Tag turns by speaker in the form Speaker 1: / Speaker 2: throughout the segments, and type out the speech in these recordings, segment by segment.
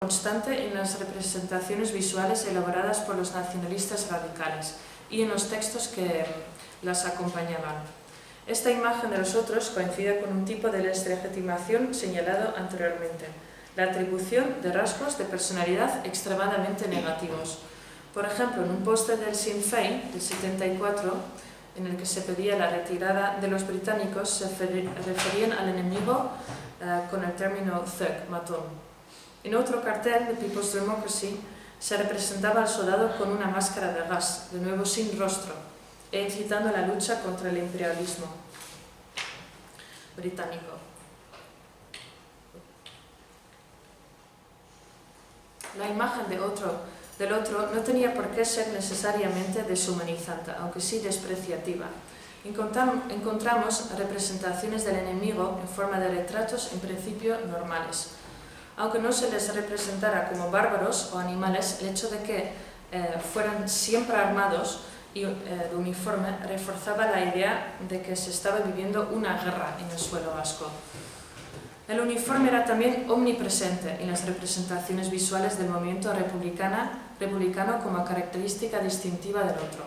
Speaker 1: constante en las representaciones visuales elaboradas por los nacionalistas radicales y en los textos que las acompañaban. Esta imagen de los otros coincide con un tipo de deslegitimación señalado anteriormente, la atribución de rasgos de personalidad extremadamente negativos. Por ejemplo, en un póster del Sinn Féin del 74, en el que se pedía la retirada de los británicos, se referían al enemigo con el término thug, matón. En otro cartel de People's Democracy se representaba al soldado con una máscara de gas, de nuevo sin rostro, e incitando la lucha contra el imperialismo británico. La imagen del otro no tenía por qué ser necesariamente deshumanizante, aunque sí despreciativa. Encontramos representaciones del enemigo en forma de retratos en principio normales. Aunque no se les representara como bárbaros o animales, el hecho de que fueran siempre armados y de uniforme reforzaba la idea de que se estaba viviendo una guerra en el suelo vasco. El uniforme era también omnipresente en las representaciones visuales del movimiento republicano como característica distintiva del otro.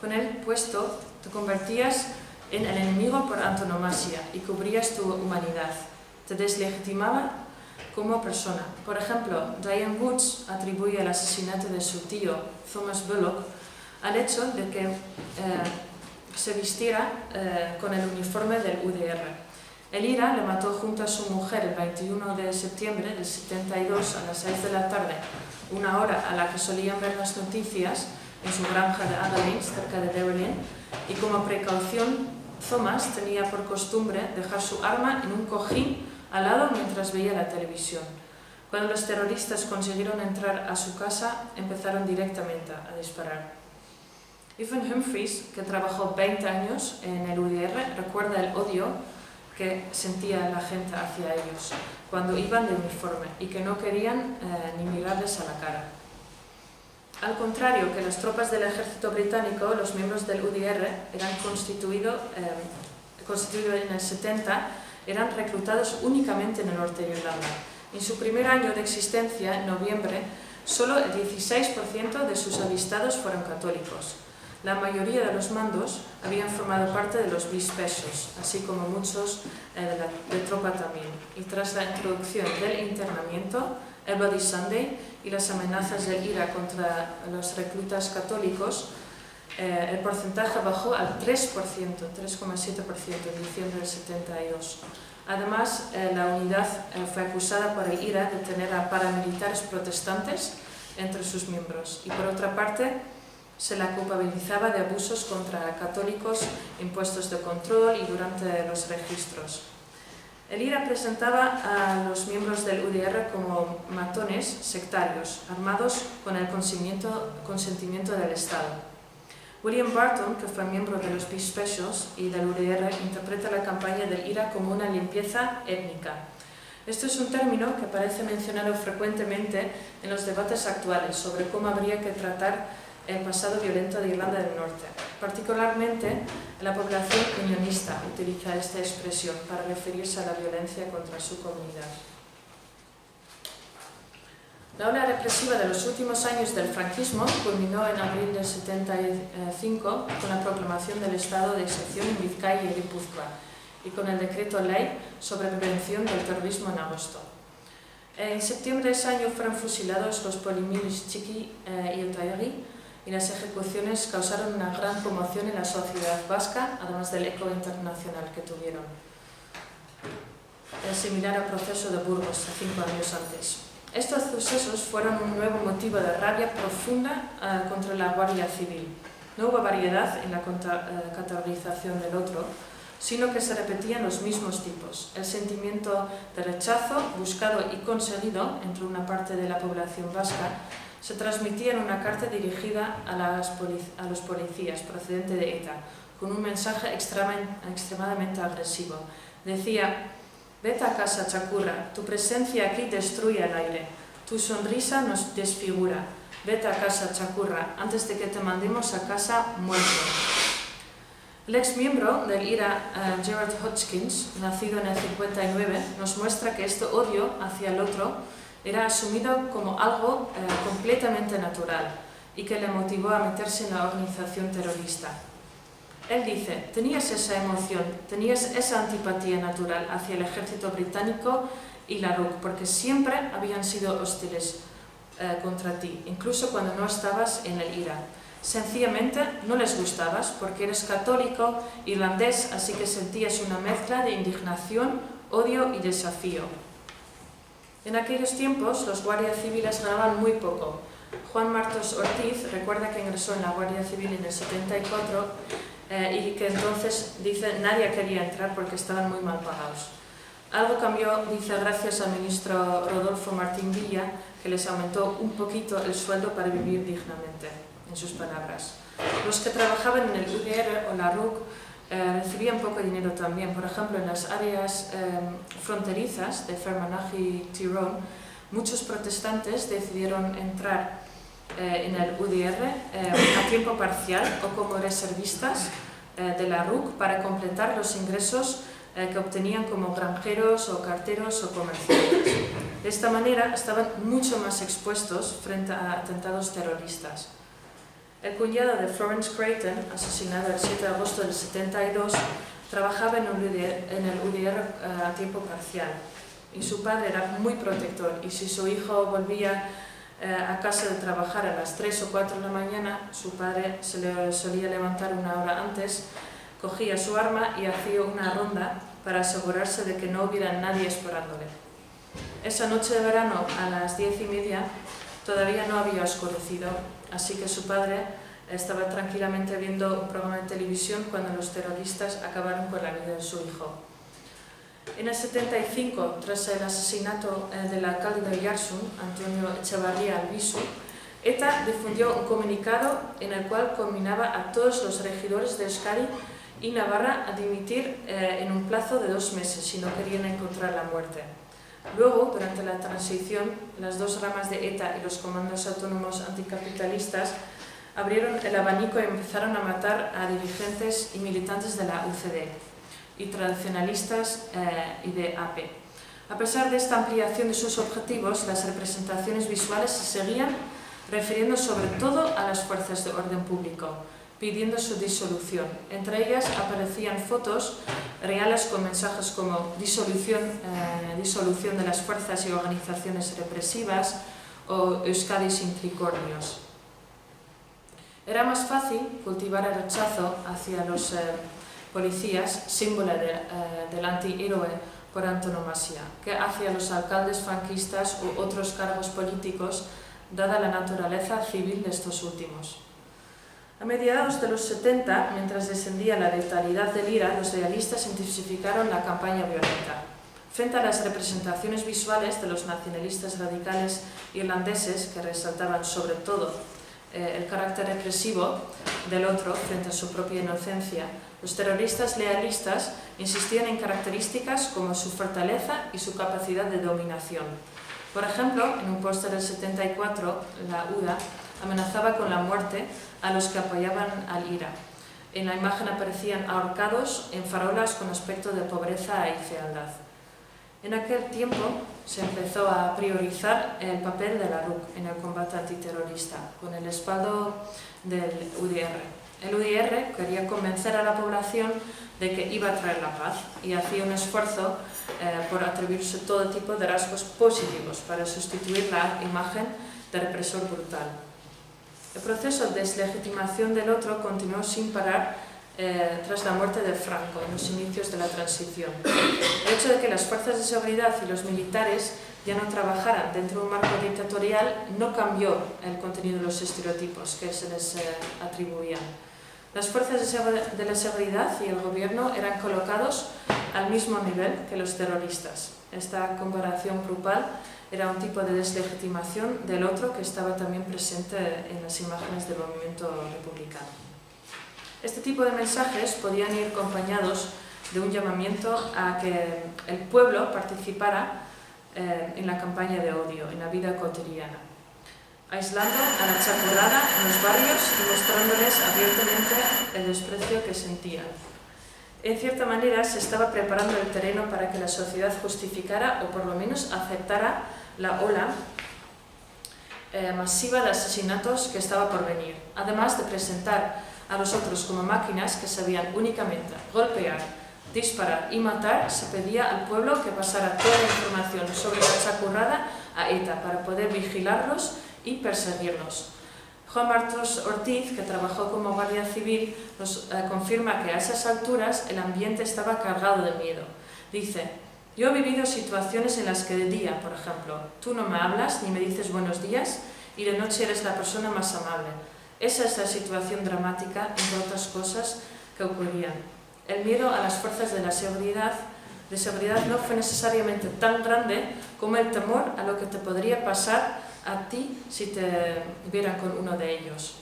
Speaker 1: Con él puesto, te convertías en el enemigo por antonomasia y cubrías tu humanidad. Te deslegitimaba como persona. Por ejemplo, Diane Woods atribuye el asesinato de su tío, Thomas Bullock, al hecho de que se vistiera con el uniforme del UDR. El IRA le mató junto a su mujer el 21 de septiembre del 72 a las 6 de la tarde, una hora a la que solían ver las noticias en su granja de Adelaide, cerca de Berlín, y como precaución, Thomas tenía por costumbre dejar su arma en un cojín al lado mientras veía la televisión. Cuando los terroristas consiguieron entrar a su casa, empezaron directamente a disparar. Evan Humphreys, que trabajó 20 años en el UDR, recuerda el odio que sentía la gente hacia ellos cuando iban de uniforme y que no querían ni mirarles a la cara. Al contrario que las tropas del ejército británico, los miembros del UDR eran constituidos en el 70, eran reclutados únicamente en el norte de Irlanda. En su primer año de existencia, en noviembre, solo el 16% de sus avistados fueron católicos. La mayoría de los mandos habían formado parte de los B-Specials, así como muchos de tropa también. Y tras la introducción del internamiento, el Bloody Sunday y las amenazas del IRA contra los reclutas católicos, el porcentaje bajó al 3%, 3,7% en diciembre del 72. Además, la unidad fue acusada por el IRA de tener a paramilitares protestantes entre sus miembros. Y por otra parte, se la culpabilizaba de abusos contra católicos en puestos de control y durante los registros. El IRA presentaba a los miembros del UDR como matones sectarios, armados con el consentimiento del Estado. William Barton, que fue miembro de los Peace Specials y del UDR, interpreta la campaña del IRA como una limpieza étnica. Esto es un término que parece mencionado frecuentemente en los debates actuales sobre cómo habría que tratar el pasado violento de Irlanda del Norte. Particularmente, la población unionista utiliza esta expresión para referirse a la violencia contra su comunidad. La ola represiva de los últimos años del franquismo culminó en abril del 75 con la proclamación del estado de excepción en Vizcaya y Guipúzcoa y con el decreto ley sobre prevención del terrorismo en agosto. En septiembre de ese año fueron fusilados los Polimilis Txiki y el Tayari, y las ejecuciones causaron una gran conmoción en la sociedad vasca, además del eco internacional que tuvieron. Similar al proceso de Burgos, 5 años antes. Estos sucesos fueron un nuevo motivo de rabia profunda contra la Guardia Civil. No hubo variedad en la categorización del otro, sino que se repetían los mismos tipos. El sentimiento de rechazo, buscado y conseguido entre una parte de la población vasca, se transmitía en una carta dirigida a los policías procedente de ETA, con un mensaje extremadamente agresivo. Decía: «Vete a casa, chacurra, tu presencia aquí destruye el aire, tu sonrisa nos desfigura. Vete a casa, chacurra, antes de que te mandemos a casa muerto». El ex miembro del IRA, Gerard Hodgkins, nacido en el 59, nos muestra que este odio hacia el otro era asumido como algo completamente natural y que le motivó a meterse en la organización terrorista. Él dice: tenías esa emoción, tenías esa antipatía natural hacia el ejército británico y la RUC, porque siempre habían sido hostiles contra ti, incluso cuando no estabas en el IRA. Sencillamente no les gustabas porque eres católico irlandés, así que sentías una mezcla de indignación, odio y desafío. En aquellos tiempos los guardias civiles ganaban muy poco. Juan Martos Ortiz recuerda que ingresó en la Guardia Civil en el 74 y que entonces, dice, nadie quería entrar porque estaban muy mal pagados. Algo cambió, dice, gracias al ministro Rodolfo Martín Villa, que les aumentó un poquito el sueldo para vivir dignamente, en sus palabras. Los que trabajaban en el UDR o la RUC recibían poco dinero también. Por ejemplo, en las áreas fronterizas de Fermanagh y Tyrone, muchos protestantes decidieron entrar en el UDR a tiempo parcial o como reservistas de la RUC para completar los ingresos que obtenían como granjeros o carteros o comerciantes. De esta manera estaban mucho más expuestos frente a atentados terroristas. El cuñado de Florence Creighton, asesinado el 7 de agosto del 72, trabajaba en el UDR a tiempo parcial y su padre era muy protector, y si su hijo volvía a casa de trabajar a las 3 o 4 de la mañana, su padre se le solía levantar una hora antes, cogía su arma y hacía una ronda para asegurarse de que no hubiera nadie esperándole. Esa noche de verano, a las 10:30, todavía no había oscurecido, así que su padre estaba tranquilamente viendo un programa de televisión cuando los terroristas acabaron con la vida de su hijo. En el 75, tras el asesinato del alcalde de Oyarzun, Antonio Echevarría Albizu, ETA difundió un comunicado en el cual combinaba a todos los regidores de Euskadi y Navarra a dimitir en un plazo de 2 meses si no querían encontrar la muerte. Luego, durante la transición, las dos ramas de ETA y los comandos autónomos anticapitalistas abrieron el abanico y empezaron a matar a dirigentes y militantes de la UCD y tradicionalistas y de AP. A pesar de esta ampliación de sus objetivos, las representaciones visuales se seguían refiriendo sobre todo a las fuerzas de orden público, pidiendo su disolución. Entre ellas aparecían fotos reales con mensajes como disolución de las fuerzas y organizaciones represivas o Euskadi sin tricornios. Era más fácil cultivar el rechazo hacia los policías, símbolo del antihéroe por antonomasia, que hacia los alcaldes franquistas u otros cargos políticos, dada la naturaleza civil de estos últimos. A mediados de los 70, mientras descendía la letalidad del IRA, los realistas intensificaron la campaña violenta. Frente a las representaciones visuales de los nacionalistas radicales irlandeses, que resaltaban sobre todo el carácter represivo del otro frente a su propia inocencia, los terroristas lealistas insistían en características como su fortaleza y su capacidad de dominación. Por ejemplo, en un póster del 74, la UDA amenazaba con la muerte a los que apoyaban al IRA. En la imagen aparecían ahorcados en farolas con aspecto de pobreza y fealdad. En aquel tiempo se empezó a priorizar el papel de la RUC en el combate antiterrorista, con el respaldo del UDR. El UDR quería convencer a la población de que iba a traer la paz y hacía un esfuerzo por atribuirse todo tipo de rasgos positivos para sustituir la imagen de represor brutal. El proceso de deslegitimación del otro continuó sin parar tras la muerte de Franco en los inicios de la transición. El hecho de que las fuerzas de seguridad y los militares ya no trabajaran dentro de un marco dictatorial no cambió el contenido de los estereotipos que se les atribuían. Las fuerzas de la seguridad y el gobierno eran colocados al mismo nivel que los terroristas. Esta comparación grupal era un tipo de deslegitimación del otro que estaba también presente en las imágenes del movimiento republicano. Este tipo de mensajes podían ir acompañados de un llamamiento a que el pueblo participara en la campaña de odio, en la vida cotidiana, aislando a la chapurrada en los barrios y mostrándoles abiertamente el desprecio que sentían. En cierta manera se estaba preparando el terreno para que la sociedad justificara o por lo menos aceptara la ola masiva de asesinatos que estaba por venir, además de presentar a los otros como máquinas que sabían únicamente golpear, disparar y matar. Se pedía al pueblo que pasara toda la información sobre la chacurrada a ETA para poder vigilarlos y perseguirlos. Juan Martos Ortiz, que trabajó como guardia civil, nos confirma que a esas alturas el ambiente estaba cargado de miedo. Dice: yo he vivido situaciones en las que de día, por ejemplo, tú no me hablas ni me dices buenos días y de noche eres la persona más amable. Esa es la situación dramática, entre otras cosas, que ocurrían. El miedo a las fuerzas de seguridad no fue necesariamente tan grande como el temor a lo que te podría pasar a ti si te vieran con uno de ellos.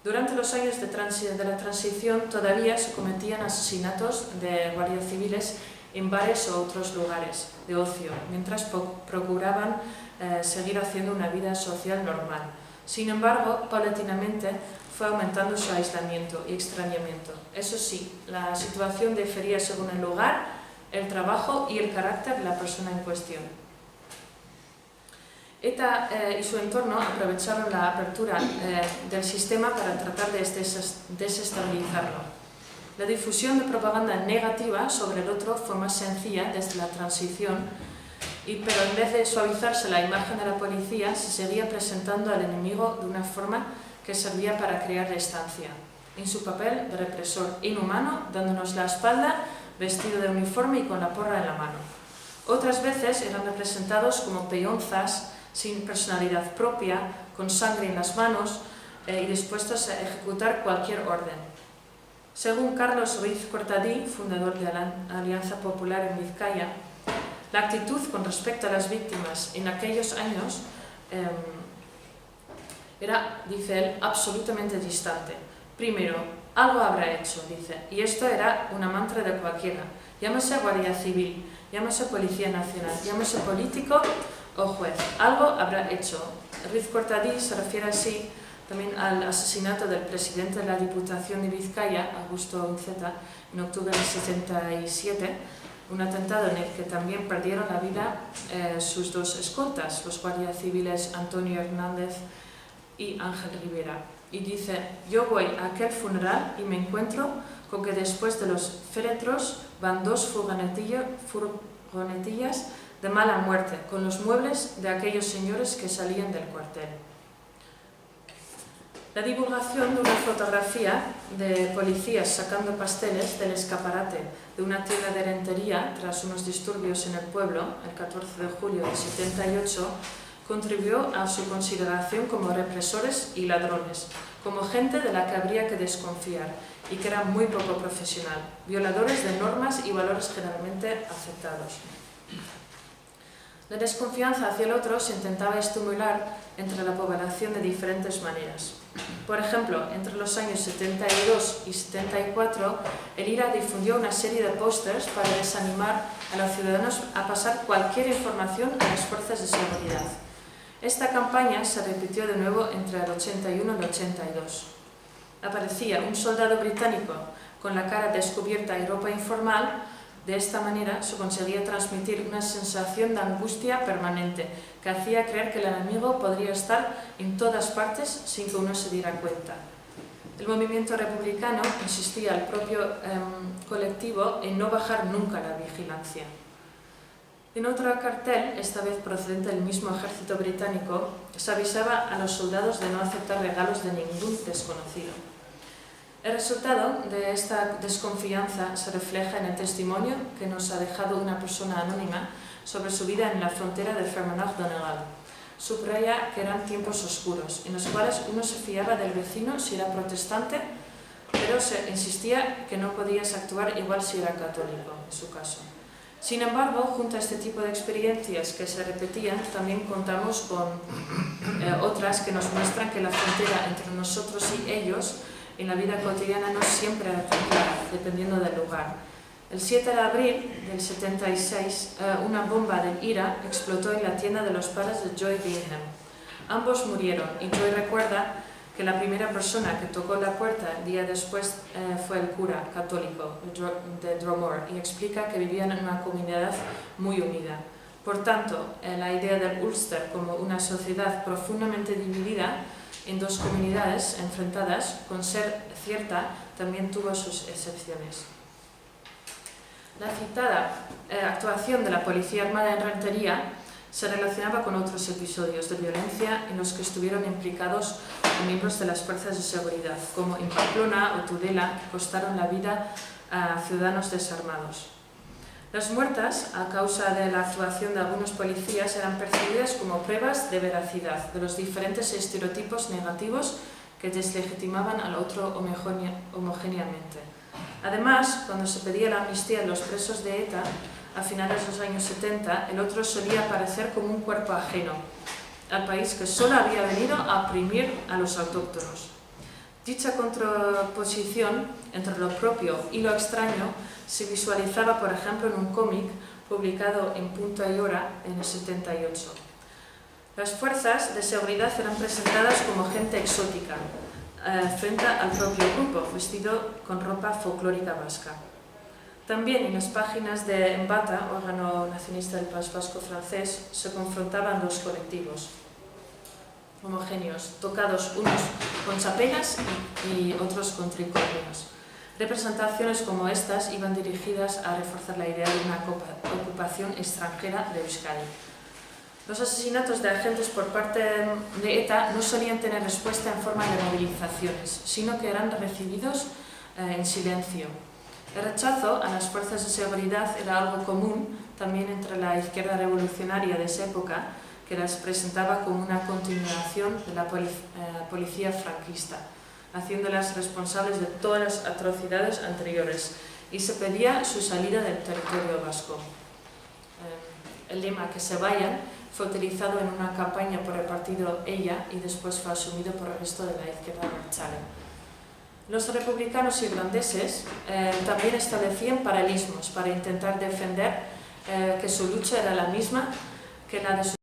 Speaker 1: Durante los años de la transición todavía se cometían asesinatos de guardias civiles en bares o otros lugares de ocio, mientras procuraban seguir haciendo una vida social normal. Sin embargo, paulatinamente fue aumentando su aislamiento y extrañamiento. Eso sí, la situación difería según el lugar, el trabajo y el carácter de la persona en cuestión. ETA y su entorno aprovecharon la apertura del sistema para tratar de desestabilizarlo. La difusión de propaganda negativa sobre el otro fue más sencilla desde la transición, pero en vez de suavizarse la imagen de la policía, se seguía presentando al enemigo de una forma que servía para crear distancia, en su papel de represor inhumano, dándonos la espalda, vestido de uniforme y con la porra en la mano. Otras veces eran representados como peonzas, sin personalidad propia, con sangre en las manos y dispuestos a ejecutar cualquier orden. Según Carlos Ruiz Cortadí, fundador de la Alianza Popular en Vizcaya, la actitud con respecto a las víctimas en aquellos años era, dice él, absolutamente distante. Primero, algo habrá hecho, dice, y esto era una mantra de cualquiera. Llámese Guardia Civil, llámese Policía Nacional, llámese político o juez, algo habrá hecho. Ruiz Cortadí se refiere así también al asesinato del presidente de la Diputación de Vizcaya, Augusto Unceta, en octubre del 77, un atentado en el que también perdieron la vida sus dos escoltas, los guardias civiles Antonio Hernández y Ángel Rivera. Y dice: yo voy a aquel funeral y me encuentro con que después de los féretros van dos furgonetillas de mala muerte, con los muebles de aquellos señores que salían del cuartel. La divulgación de una fotografía de policías sacando pasteles del escaparate de una tienda de lentería tras unos disturbios en el pueblo, el 14 de julio del 78, contribuyó a su consideración como represores y ladrones, como gente de la que habría que desconfiar y que era muy poco profesional, violadores de normas y valores generalmente aceptados. La desconfianza hacia el otro se intentaba estimular entre la población de diferentes maneras. Por ejemplo, entre los años 72 y 74, el IRA difundió una serie de pósters para desanimar a los ciudadanos a pasar cualquier información a las fuerzas de seguridad. Esta campaña se repitió de nuevo entre el 81 y el 82. Aparecía un soldado británico con la cara descubierta y ropa informal. De esta manera se conseguía transmitir una sensación de angustia permanente que hacía creer que el enemigo podría estar en todas partes sin que uno se diera cuenta. El movimiento republicano insistía al propio colectivo en no bajar nunca la vigilancia. En otro cartel, esta vez procedente del mismo ejército británico, se avisaba a los soldados de no aceptar regalos de ningún desconocido. El resultado de esta desconfianza se refleja en el testimonio que nos ha dejado una persona anónima sobre su vida en la frontera de Fermanagh-Donegal. Subraya que eran tiempos oscuros, en los cuales uno se fiaba del vecino si era protestante, pero se insistía que no podías actuar igual si era católico, en su caso. Sin embargo, junto a este tipo de experiencias que se repetían, también contamos con otras que nos muestran que la frontera entre nosotros y ellos en la vida cotidiana no siempre era tan clara, dependiendo del lugar. El 7 de abril del 76, una bomba del IRA explotó en la tienda de los padres de Joy Bingham. Ambos murieron y Joy recuerda que la primera persona que tocó la puerta el día después fue el cura católico de Dromore, y explica que vivían en una comunidad muy unida. Por tanto, la idea del Ulster como una sociedad profundamente dividida en dos comunidades enfrentadas, con ser cierta, también tuvo sus excepciones. La citada actuación de la Policía Armada en Rentería se relacionaba con otros episodios de violencia en los que estuvieron implicados miembros de las fuerzas de seguridad, como en Pamplona o Tudela, que costaron la vida a ciudadanos desarmados. Las muertas, a causa de la actuación de algunos policías, eran percibidas como pruebas de veracidad de los diferentes estereotipos negativos que deslegitimaban al otro homogéneamente. Además, cuando se pedía la amnistía a los presos de ETA, a finales de los años 70, el otro solía aparecer como un cuerpo ajeno al país que solo había venido a oprimir a los autóctonos. Dicha contraposición entre lo propio y lo extraño se visualizaba, por ejemplo, en un cómic publicado en Punta y Hora en el 78. Las fuerzas de seguridad eran presentadas como gente exótica, frente al propio grupo, vestido con ropa folclórica vasca. También en las páginas de Embata, órgano nacionalista del País Vasco francés, se confrontaban dos colectivos homogéneos, tocados unos con chapelas y otros con tricornios. Representaciones como estas iban dirigidas a reforzar la idea de una ocupación extranjera de Euskadi. Los asesinatos de agentes por parte de ETA no solían tener respuesta en forma de movilizaciones, sino que eran recibidos en silencio. El rechazo a las fuerzas de seguridad era algo común también entre la izquierda revolucionaria de esa época, que las presentaba como una continuación de la policía franquista, haciéndolas responsables de todas las atrocidades anteriores, y se pedía su salida del territorio vasco. El lema "que se vayan" fue utilizado en una campaña por el partido ELLA y después fue asumido por el resto de la izquierda abertzale. Los republicanos irlandeses también establecían paralelismos para intentar defender que su lucha era la misma que la de sus